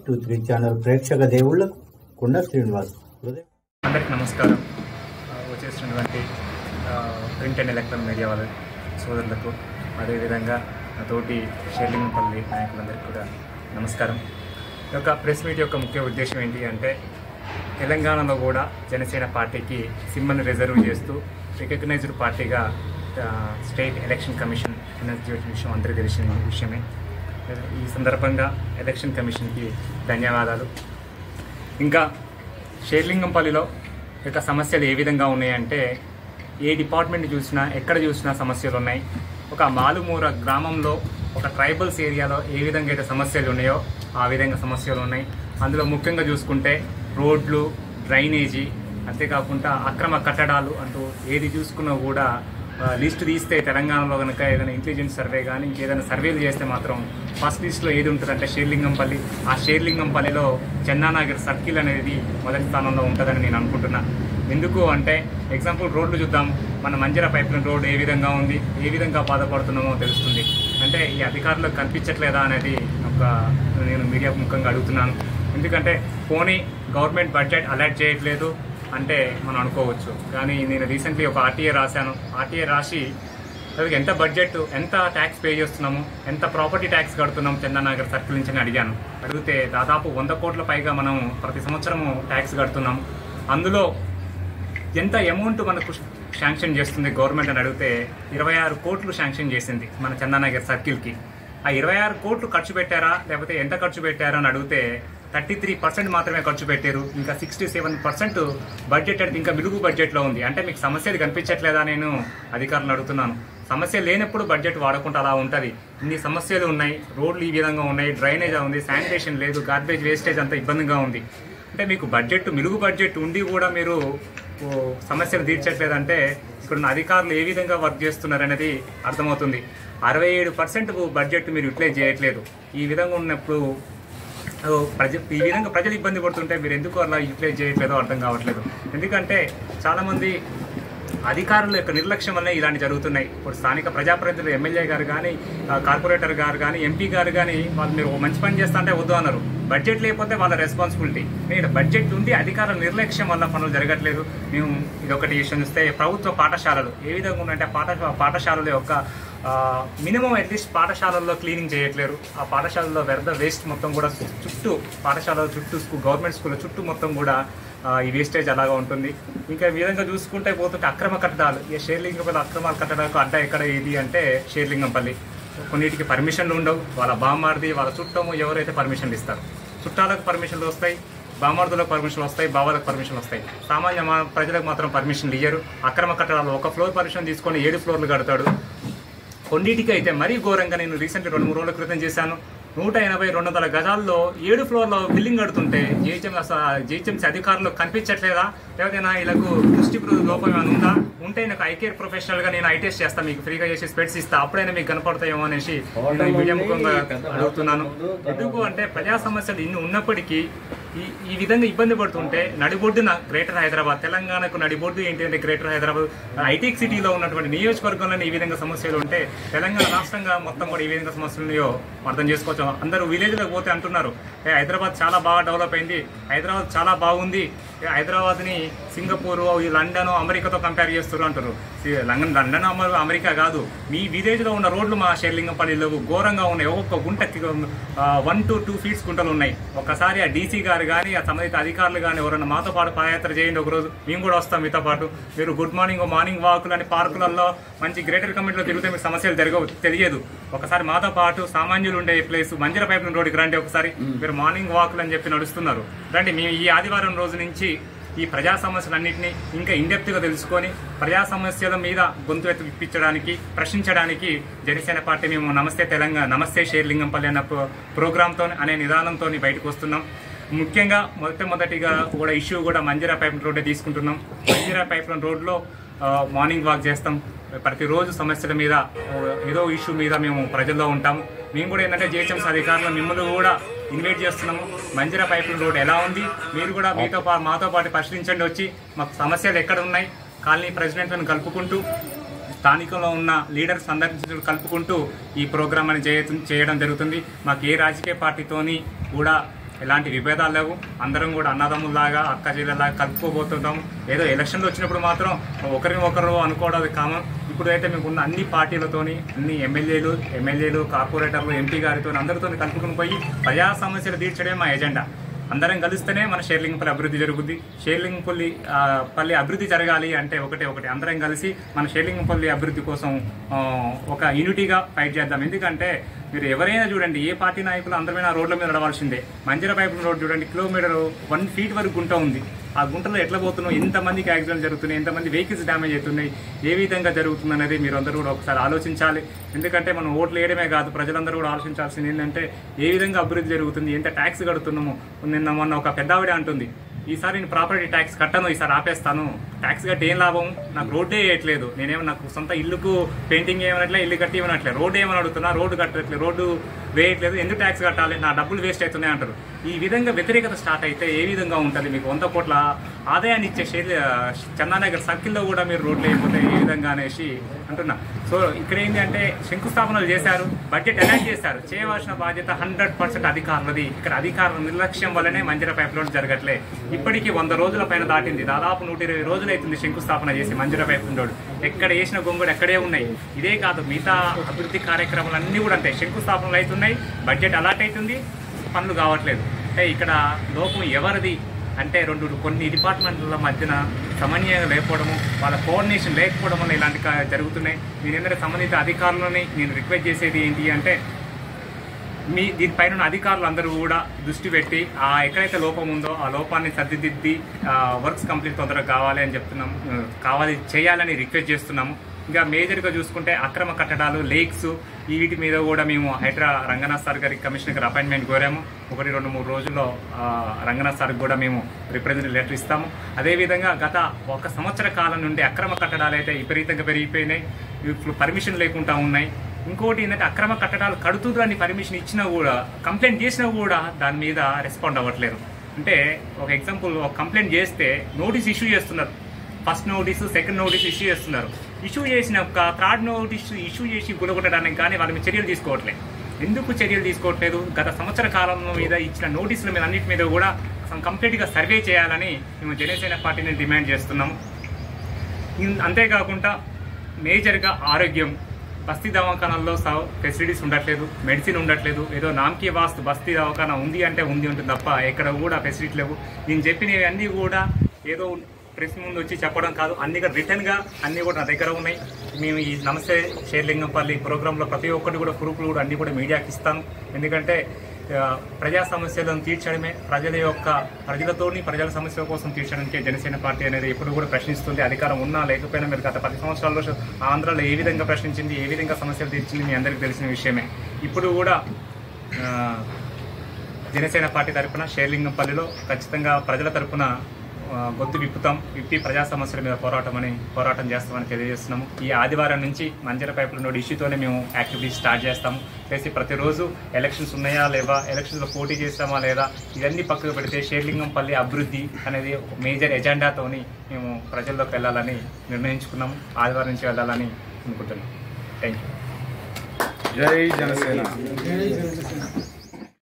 623 channel ప్రేక్షక దేవుళ్లకు కొండ శ్రీనివాస్ అందరికీ నమస్కారం. వచ్చేసినటువంటి ప్రింట్ అండ్ ఎలక్ట్రానిక్ మీడియా వాళ్ళ సోదరులకు, అదేవిధంగా తోటి షేర్లింగంపల్లి నాయకులందరికీ కూడా నమస్కారం. ఈ యొక్క ప్రెస్ మీట్ యొక్క ముఖ్య ఉద్దేశం ఏంటి అంటే, తెలంగాణలో కూడా జనసేన పార్టీకి సింబల్ని రిజర్వ్ చేస్తూ రికగ్నైజ్డ్ పార్టీగా స్టేట్ ఎలక్షన్ కమిషన్ ఎనర్జీ విషయం అందరికీ తెలిసిన విషయమే. ఈ సందర్భంగా ఎలక్షన్ కమిషన్కి ధన్యవాదాలు. ఇంకా షేర్లింగంపల్లిలో యొక్క సమస్యలు ఏ విధంగా ఉన్నాయంటే, ఏ డిపార్ట్మెంట్ చూసినా ఎక్కడ చూసినా సమస్యలు ఉన్నాయి. ఒక మాలుమూర గ్రామంలో ఒక ట్రైబల్స్ ఏరియాలో ఏ విధంగా అయితే సమస్యలు ఉన్నాయో ఆ విధంగా సమస్యలు ఉన్నాయి. అందులో ముఖ్యంగా చూసుకుంటే రోడ్లు, డ్రైనేజీ, అంతేకాకుండా అక్రమ కట్టడాలు అంటూ ఏది చూసుకున్నా కూడా లిస్ట్ తీస్తే తెలంగాణలో కనుక ఏదైనా ఇంటెలిజెన్స్ సర్వే కానీ ఇంకేదైనా సర్వేలు చేస్తే మాత్రం ఫస్ట్ లిస్ట్లో ఏది ఉంటుందంటే షేర్లింగంపల్లి. ఆ షేర్లింగంపల్లిలో చెన్నానగర్ సర్కిల్ అనేది మొదటి స్థానంలో ఉంటుందని నేను అనుకుంటున్నా. ఎందుకు అంటే, ఎగ్జాంపుల్ రోడ్లు చూద్దాం. మన మంజర పైప్లైన్ రోడ్ ఏ విధంగా ఉంది, ఏ విధంగా బాధపడుతున్నామో తెలుస్తుంది. అంటే ఈ అధికారులకు కనిపించట్లేదా అనేది నేను మీడియా ముఖంగా అడుగుతున్నాను. ఎందుకంటే పోనీ గవర్నమెంట్ బడ్జెట్ అలాట్ చేయట్లేదు అంటే మనం అనుకోవచ్చు. కానీ నేను రీసెంట్లీ ఒక ఆర్టీఏ రాశాను. ఆర్టీఏ రాసి అది ఎంత బడ్జెట్, ఎంత ట్యాక్స్ పే చేస్తున్నాము, ఎంత ప్రాపర్టీ ట్యాక్స్ కడుతున్నాము చందానగర్ సర్కిల్ నుంచి అని అడిగాను. అడిగితే దాదాపు 100 కోట్ల పైగా మనం ప్రతి సంవత్సరము ట్యాక్స్ కడుతున్నాము. అందులో ఎంత అమౌంట్ మనకు శాంక్షన్ చేస్తుంది గవర్నమెంట్ అని అడిగితే 26 కోట్లు శాంక్షన్ చేసింది మన చందానగర్ సర్కిల్కి. ఆ 26 కోట్లు ఖర్చు పెట్టారా, లేకపోతే ఎంత ఖర్చు పెట్టారా అని అడిగితే 33% మాత్రమే ఖర్చు పెట్టారు. ఇంకా 67% బడ్జెట్ అనేది ఇంకా మిలుగు బడ్జెట్లో ఉంది. అంటే మీకు సమస్యలు కనిపించట్లేదా నేను అధికారులను అడుగుతున్నాను. సమస్య లేనప్పుడు బడ్జెట్ వాడకుండా అలా ఉంటుంది. ఇన్ని సమస్యలు ఉన్నాయి, రోడ్లు ఈ విధంగా ఉన్నాయి, డ్రైనేజ్ ఉంది, శానిటేషన్ లేదు, గార్బేజ్ వేస్టేజ్ అంతా ఇబ్బందిగా ఉంది. అంటే మీకు బడ్జెట్, మిలుగు బడ్జెట్ ఉండి కూడా మీరు సమస్యలు తీర్చట్లేదంటే ఇక్కడున్న అధికారులు ఏ విధంగా వర్క్ చేస్తున్నారు అనేది అర్థమవుతుంది. 67% బడ్జెట్ మీరు యూటిలైజ్ చేయట్లేదు. ఈ విధంగా ఉన్నప్పుడు ఈ విధంగా ప్రజలు ఇబ్బంది పడుతుంటే మీరు ఎందుకు అలా యూటిలైజ్ చేయట్లేదో అర్థం కావట్లేదు. ఎందుకంటే చాలామంది అధికారుల యొక్క నిర్లక్ష్యం వల్లే ఇలాంటి జరుగుతున్నాయి. ఇప్పుడు స్థానిక ప్రజాప్రతినిధులు, ఎమ్మెల్యే గారు కానీ, కార్పొరేటర్ గారు కానీ, ఎంపీ గారు కానీ వాళ్ళు మీరు మంచి పని చేస్తా అంటే వద్దు అన్నారు. బడ్జెట్ లేకపోతే వాళ్ళ రెస్పాన్సిబిలిటీ. నేను బడ్జెట్ ఉంది, అధికారుల నిర్లక్ష్యం వల్ల పనులు జరగట్లేదు. మేము ఇదొకటి విషయం చూస్తే ప్రభుత్వ పాఠశాలలు ఏ విధంగా ఉన్నాయంటే, పాఠశాలల యొక్క మినిమం అట్లీస్ట్ పాఠశాలల్లో క్లీనింగ్ చేయట్లేరు. ఆ పాఠశాలలో వ్యర్థ వేస్ట్ మొత్తం కూడా చుట్టూ పాఠశాలల చుట్టూ గవర్నమెంట్ స్కూల్ చుట్టూ మొత్తం కూడా ఈ వేస్టేజ్ అలాగా ఉంటుంది. ఇంకా ఈ విధంగా చూసుకుంటే పోతుంటే అక్రమ కట్టడాలు, ఈ షేర్లింగంపల్లి అక్రమ కట్టడాలకు అడ్డ ఎక్కడ ఏది అంటే షేర్లింగంపల్లి. కొన్నిటికి పర్మిషన్లు ఉండవు. వాళ్ళ బామ్మార్ది, వాళ్ళ చుట్టము ఎవరైతే పర్మిషన్లు ఇస్తారు, చుట్టాలకు పర్మిషన్లు వస్తాయి, బామార్దులకు పర్మిషన్లు వస్తాయి, బావాలకు పర్మిషన్లు వస్తాయి. సామాన్య ప్రజలకు మాత్రం పర్మిషన్లు ఇయ్యరు. అక్రమ కట్టడాలు ఒక ఫ్లోర్ పర్మిషన్ తీసుకొని 7 ఫ్లోర్లు కడతాడు. కొన్నిటికి అయితే మరీ ఘోరంగా నేను రీసెంట్లీ 2-3 రోజుల క్రితం చేశాను. 180-200 గజాల్లో 7 ఫ్లోర్లో బిల్డింగ్ కడుతుంటే జిహెచ్ఎంసీ అధికారులు కనిపించట్లేదా, లేకపోతే వీళ్ళకు దృష్టి లోపం ఏమైనా ఉందా? ఉంటే నాకు ఐకేర్ ప్రొఫెషనల్గా నేను ఐటెస్ట్ చేస్తాను, మీకు ఫ్రీగా చేసి స్పెట్స్ ఇస్తా, అప్పుడైనా మీకు కనపడతాయేమో అనేసి నేను మీడియా ముఖంగా అడుగుతున్నాను. ఎందుకు అంటే ప్రజా సమస్యలు ఇన్ని ఉన్నప్పటికీ ఈ విధంగా ఇబ్బంది పడుతుంటే నడిబొడ్డున గ్రేటర్ హైదరాబాద్, తెలంగాణకు నడిబొడ్డు ఏంటి అంటే గ్రేటర్ హైదరాబాద్, ఐటెక్ సిటీలో ఉన్నటువంటి నియోజకవర్గంలోనే ఈ విధంగా సమస్యలు ఉంటే తెలంగాణ రాష్ట్రంగా మొత్తం కూడా ఈ విధంగా సమస్యలు ఉన్నాయో అర్థం చేసుకోవచ్చు. అందరూ విలేజ్లోకి పోతే అంటున్నారు, హైదరాబాద్ చాలా బాగా డెవలప్ అయింది, హైదరాబాద్ చాలా బాగుంది, హైదరాబాద్ని సింగపూర్, లండన్, అమెరికాతో కంపేర్ చేస్తారు అంటారు. లండన్, అమెరికా కాదు, మీ విలేజ్లో ఉన్న రోడ్లు మా షేర్లింగంపల్లిలో ఘోరంగా ఉన్నాయి. ఒక్కొక్క గుంటకి 1 to 2 feet గుంటలు ఉన్నాయి. ఒకసారి ఆ డీసీ గారు కానీ, ఆ సంబంధిత అధికారులు కానీ ఎవరైనా మాతో పాటు పాదయాత్ర చేయండి, ఒకరోజు మేము కూడా వస్తాం మీతో పాటు. మీరు మార్నింగ్ వాకులు అని పార్కులలో మంచి గ్రేటర్ కమిటీలో తిరిగితే మీకు సమస్యలు తెలియదు. ఒకసారి మాతో పాటు సామాన్యులు ఉండే ప్లేస్ మంజర పైప్లైన్ రోడ్డుకి రండి. ఒకసారి మీరు మార్నింగ్ వాకులు అని చెప్పి నడుస్తున్నారు, రండి. మేము ఈ ఆదివారం రోజు నుంచి ఈ ప్రజా సమస్యలన్నింటినీ ఇంకా ఇండెప్త్గా తెలుసుకొని ప్రజా సమస్యల మీద గొంతు విప్పించడానికి, ప్రశ్నించడానికి జనసేన పార్టీ మేము నమస్తే తెలంగాణ, నమస్తే షేర్లింగంపల్లి అన్న ప్రోగ్రాంతో అనే నిదానంతో బయటకు వస్తున్నాం. ముఖ్యంగా మొదటిగా కూడా ఇష్యూ కూడా మంజీరా పైప్లైన్ రోడ్డే తీసుకుంటున్నాం. మంజీరా పైప్లైన్ రోడ్లో మార్నింగ్ వాక్ చేస్తాం. ప్రతిరోజు సమస్యల మీద, ఏదో ఇష్యూ మీద మేము ప్రజల్లో ఉంటాము. మేము కూడా ఏంటంటే జిహెచ్ఎంసీ అధికారులు మిమ్మల్ని కూడా ఇన్వైట్ చేస్తున్నాము. మంజీరా పైప్లైన్ రోడ్ ఎలా ఉంది, మీరు కూడా మాతో పాటు పరిశీలించండి, వచ్చి మాకు సమస్యలు ఎక్కడ ఉన్నాయి, కాలనీ ప్రెసిడెంట్లను కలుపుకుంటూ స్థానికంలో ఉన్న లీడర్స్ అందరినీ కలుపుకుంటూ ఈ ప్రోగ్రామ్ అని చేయడం జరుగుతుంది. మాకు ఏ రాజకీయ పార్టీతోని కూడా ఎలాంటి విభేదాలు లేవు. అందరం కూడా అన్నదమ్ముల్లాగా అక్క చెల్లెలాగా కలుపుకోబోతున్నాం. ఏదో ఎలక్షన్లు వచ్చినప్పుడు మాత్రం ఒకరిని అనుకోవడం కామన్. ఇప్పుడైతే మీకు ఉన్న అన్ని పార్టీలతోని, అన్ని ఎమ్మెల్యేలు, కార్పొరేటర్లు, ఎంపీ గారితో అందరితో కలుపుకుని పోయి ప్రజా సమస్యలు తీర్చడమే మా ఎజెండా. అందరం కలిస్తేనే మన షేర్లింగంపల్లి అభివృద్ధి జరుగుద్ది. షేర్లింగంపల్లి అభివృద్ధి జరగాలి అంటే ఒకటే అందరం కలిసి మన షేర్లింగంపల్లి అభివృద్ధి కోసం ఒక యూనిటీగా ఫైట్ చేద్దాం. ఎందుకంటే మీరు ఎవరైనా చూడండి, ఏ పార్టీ నాయకులు అందరమైనా రోడ్ల మీద నడవాల్సిందే. మంజర పైపు రోడ్ చూడండి, కిలోమీటర్ 1 ఫీట్ వరకు గుంట ఉంది. ఆ గుంటలో ఎట్లా పోతున్నాం, ఎంతమందికి యాక్సిడెంట్ జరుగుతున్నాయి, ఎంతమంది వెహికల్స్ డ్యామేజ్ అవుతున్నాయి, ఏ విధంగా జరుగుతుంది అనేది మీరు అందరూ కూడా ఒకసారి ఆలోచించాలి. ఎందుకంటే మనం ఓట్లు వేయడమే కాదు, ప్రజలందరూ కూడా ఆలోచించాల్సింది ఏంటంటే ఏ విధంగా అభివృద్ధి జరుగుతుంది, ఎంత ట్యాక్స్ కడుతున్నాము. మొన్న ఒక పెద్దావిడ అంటుంది, ఈసారి నేను ప్రాపర్టీ ట్యాక్స్ కట్టను, ఈసారి ఆపేస్తాను, ట్యాక్స్ కట్టి ఏం లాభం, నాకు రోడ్డే వేయట్లేదు, నేనేమో నాకు సొంత ఇల్లుకు పెయింటింగ్ ఏమనట్లే, ఇల్లు కట్టి ఏమనట్లే, రోడ్డు ఏమని అడుగుతున్నా, రోడ్డు కట్టట్లేదు, రోడ్డు వేయట్లేదు, ఎందుకు ట్యాక్స్ కట్టాలి, నా డబ్బులు వేస్ట్ అవుతున్నాయి అంటారు. ఈ విధంగా వ్యతిరేకత స్టార్ట్ అయితే ఏ విధంగా ఉంటుంది? మీకు 100 కోట్ల ఆదాయాన్ని ఇచ్చే చందానగర్ సర్కిల్లో కూడా మీరు రోడ్లు వేయకపోతే ఏ విధంగా అనేసి అంటున్నా. సో ఇక్కడ ఏంటి అంటే శంకుస్థాపనలు చేశారు, బడ్జెట్ ఎలాంటి చేశారు, చేయవలసిన బాధ్యత 100% అధికారులది. ఇక్కడ అధికారుల నిర్లక్ష్యం వల్లనే మంజర పైప్ రోడ్ జరగట్లే. ఇప్పటికీ 100 రోజుల పైన దాటింది, దాదాపు 120 రోజులు అవుతుంది శంకుస్థాపన చేసి మంజర పైప్ రోడ్. ఎక్కడ వేసిన గొంగుడు ఎక్కడే ఉన్నాయి. ఇదే కాదు, మిగతా అభివృద్ధి కార్యక్రమాలు అన్నీ కూడా అంతే, శంకుస్థాపనలు అవుతున్నాయి, బడ్జెట్ అలాట్ అవుతుంది, పనులు కావట్లేదు. అంటే ఇక్కడ లోపం ఎవరిది అంటే కొన్ని డిపార్ట్మెంట్ల మధ్యన సమన్వయం లేకపోవడము, వాళ్ళ కోఆర్డినేషన్ లేకపోవడం వల్ల ఇలాంటి జరుగుతున్నాయి. నేను ఏంటంటే సంబంధిత అధికారులని నేను రిక్వెస్ట్ చేసేది ఏంటి అంటే, దీనిపైన అధికారులు అందరూ కూడా దృష్టి పెట్టి ఎక్కడైతే లోపం ఉందో ఆ లోపాన్ని సర్దిదిద్ది వర్క్స్ కంప్లీట్ తొందరగా కావాలి అని చేయాలని రిక్వెస్ట్ చేస్తున్నాము. ఇంకా మేజర్గా చూసుకుంటే అక్రమ కట్టడాలు, లేక్స్, వీటి మీద కూడా మేము రంగనాథ్ సార్ గారికి కమిషనర్ గారు అపాయింట్మెంట్ కోరాము. 1-2-3 రోజుల్లో రంగనాథ్ సార్కి కూడా మేము రిప్రజెంటేటివ్ లెటర్ ఇస్తాము. అదేవిధంగా గత 1 సంవత్సర కాలం నుండి అక్రమ కట్టడాలు అయితే విపరీతంగా పెరిగిపోయినాయి, ఇప్పుడు పర్మిషన్ లేకుండా ఉన్నాయి. ఇంకోటి ఏంటంటే అక్రమ కట్టడాలు కడుతుందని పర్మిషన్ ఇచ్చినా కూడా, కంప్లైంట్ చేసినా కూడా దాని మీద రెస్పాండ్ అవ్వట్లేరు. అంటే ఒక ఎగ్జాంపుల్, ఒక కంప్లైంట్ చేస్తే నోటీస్ ఇష్యూ చేస్తున్నారు, first notice, second notice issue చేస్తున్నారు. ఇష్యూ చేసిన ఒక 3rd నోటీస్ ఇష్యూ చేసి గులగొట్టడానికి కానీ వాళ్ళ మీద చర్యలు తీసుకోవట్లేదు. ఎందుకు చర్యలు తీసుకోవట్లేదు? గత సంవత్సర కాలం మీద ఇచ్చిన నోటీసుల మీద అన్నిటి మీద కూడా కంప్లీట్గా సర్వే చేయాలని మేము జనసేన పార్టీని డిమాండ్ చేస్తున్నాము. అంతేకాకుండా మేజర్గా ఆరోగ్యం, బస్తీ దవాఖానాల్లో ఫెసిలిటీస్ ఉండట్లేదు, మెడిసిన్ ఉండట్లేదు. ఏదో నామకీ వాస్తు బస్తీ దవాఖానా ఉంది అంటే ఉంటుంది తప్ప ఎక్కడ కూడా ఫెసిలిటీ లేవు. నేను చెప్పినవి అన్నీ కూడా ఏదో ప్రెస్ ముందు వచ్చి చెప్పడం కాదు, అన్ని రిటర్న్గా అన్నీ కూడా నా దగ్గర ఉన్నాయి. మేము ఈ నమస్తే షేర్లింగంపల్లి ప్రోగ్రాంలో ప్రతి ఒక్కటి కూడా ప్రూఫ్లు కూడా అన్నీ కూడా మీడియాకి ఇస్తాను. ఎందుకంటే ప్రజా సమస్యలను తీర్చడమే ప్రజల సమస్యల కోసం తీర్చడానికే జనసేన పార్టీ అనేది ఎప్పుడు కూడా ప్రశ్నిస్తుంది. అధికారం ఉన్నా లేకపోయినా మీరు గత 10 సంవత్సరాల్లో ఆంధ్రాలో ఏ విధంగా ప్రశ్నించింది, ఏ విధంగా సమస్యలు తీర్చింది మీ అందరికీ తెలిసిన విషయమే. ఇప్పుడు కూడా జనసేన పార్టీ తరఫున షేర్లింగంపల్లిలో ఖచ్చితంగా ప్రజల తరఫున గొంతు విప్పి ప్రజా సమస్యల మీద పోరాటం చేస్తామని తెలియజేస్తున్నాము. ఈ ఆదివారం నుంచి మంజర పైపుల రోడ్ ఇష్యూతోనే మేము యాక్టివిటీస్ స్టార్ట్ చేస్తాము. చేసి ప్రతిరోజు ఎలక్షన్స్ ఉన్నాయా లేవా, ఎలక్షన్స్లో పోటీ చేస్తామా లేదా, ఇవన్నీ పక్కకు పెడితే షేర్లింగంపల్లి అభివృద్ధి అనేది ఒక మేజర్ ఎజెండాతోని మేము ప్రజల్లోకి వెళ్ళాలని నిర్ణయించుకున్నాము. ఆదివారం నుంచి వెళ్ళాలని అనుకుంటున్నాం. Thank you. జై జనసేన.